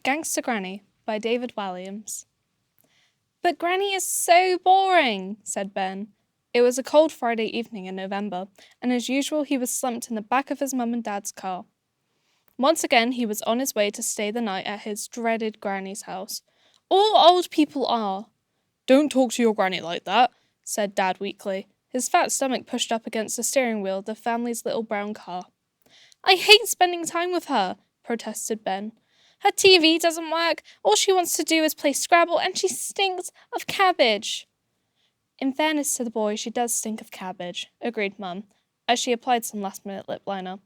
Gangsta Granny by David Walliams. But Granny is so boring, said Ben. It was a cold Friday evening in November, and as usual he was slumped in the back of his mum and dad's car. Once again he was on his way to stay the night at his dreaded Granny's house. All old people are. Don't talk to your Granny like that, said Dad weakly, his fat stomach pushed up against the steering wheel of the family's little brown car. I hate spending time with her, protested Ben. Her TV doesn't work, all she wants to do is play Scrabble, and she stinks of cabbage. In fairness to the boy, she does stink of cabbage, agreed Mum, as she applied some last-minute lip liner.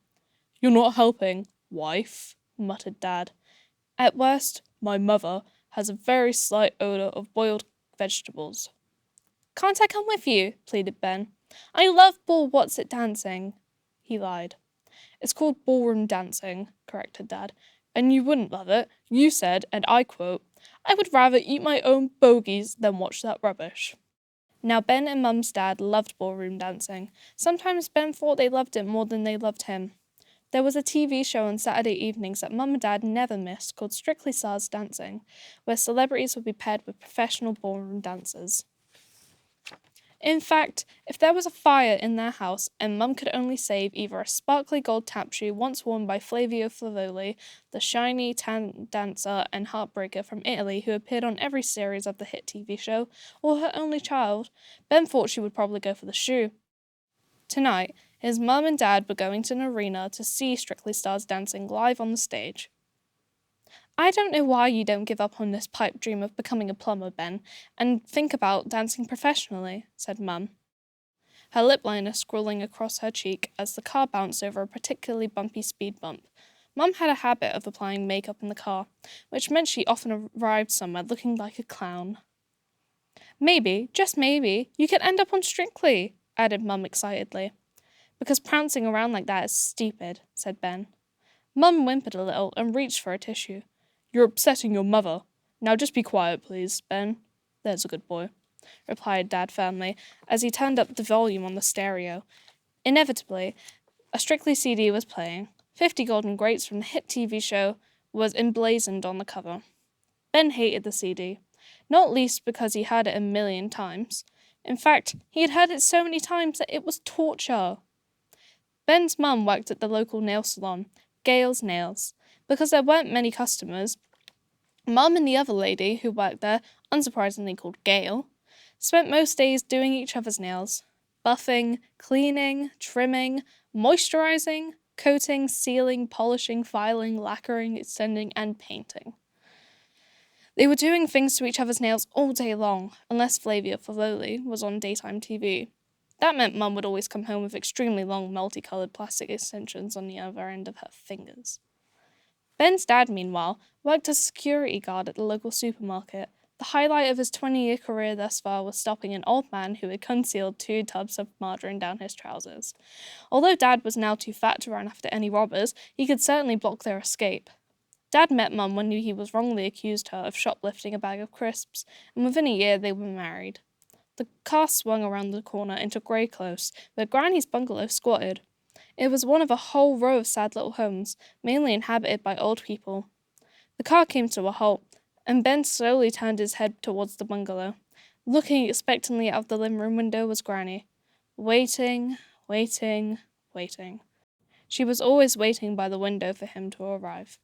You're not helping, wife, muttered Dad. At worst, my mother has a very slight odour of boiled vegetables. Can't I come with you? Pleaded Ben. I love ball-what's-it dancing. He lied. It's called ballroom dancing, corrected Dad. And you wouldn't love it. You said, and I quote, I would rather eat my own bogies than watch that rubbish. Now Ben and Mum's dad loved ballroom dancing. Sometimes Ben thought they loved it more than they loved him. There was a TV show on Saturday evenings that Mum and Dad never missed called Strictly Stars Dancing, where celebrities would be paired with professional ballroom dancers. In fact, if there was a fire in their house and Mum could only save either a sparkly gold tap shoe once worn by Flavio Favoli, the shiny tan dancer and heartbreaker from Italy who appeared on every series of the hit TV show, or her only child, Ben thought she would probably go for the shoe. Tonight, his Mum and Dad were going to an arena to see Strictly Stars Dancing live on the stage. I don't know why you don't give up on this pipe dream of becoming a plumber, Ben, and think about dancing professionally, said Mum, her lip liner scrolling across her cheek as the car bounced over a particularly bumpy speed bump. Mum had a habit of applying makeup in the car, which meant she often arrived somewhere looking like a clown. Maybe, just maybe, you could end up on Strictly, added Mum excitedly. Because prancing around like that is stupid, said Ben. Mum whimpered a little and reached for a tissue. You're upsetting your mother. Now just be quiet, please, Ben. There's a good boy, replied Dad firmly, as he turned up the volume on the stereo. Inevitably, a Strictly CD was playing. 50 Golden Grapes from the hit TV show was emblazoned on the cover. Ben hated the CD, not least because he heard it a million times. In fact, he had heard it so many times that it was torture. Ben's mum worked at the local nail salon, Gale's Nails. Because there weren't many customers, Mum and the other lady who worked there, unsurprisingly called Gale, spent most days doing each other's nails. Buffing, cleaning, trimming, moisturizing, coating, sealing, polishing, filing, lacquering, extending, and painting. They were doing things to each other's nails all day long, unless Flavia Favoli was on daytime TV. That meant Mum would always come home with extremely long, multicoloured plastic extensions on the other end of her fingers. Ben's dad, meanwhile, worked as a security guard at the local supermarket. The highlight of his 20-year career thus far was stopping an old man who had concealed 2 tubs of margarine down his trousers. Although Dad was now too fat to run after any robbers, he could certainly block their escape. Dad met Mum when he was wrongly accused her of shoplifting a bag of crisps, and within a year they were married. The car swung around the corner into Grey Close, where Granny's bungalow squatted. It was one of a whole row of sad little homes, mainly inhabited by old people. The car came to a halt, and Ben slowly turned his head towards the bungalow. Looking expectantly out of the living room window was Granny. Waiting, waiting, waiting. She was always waiting by the window for him to arrive.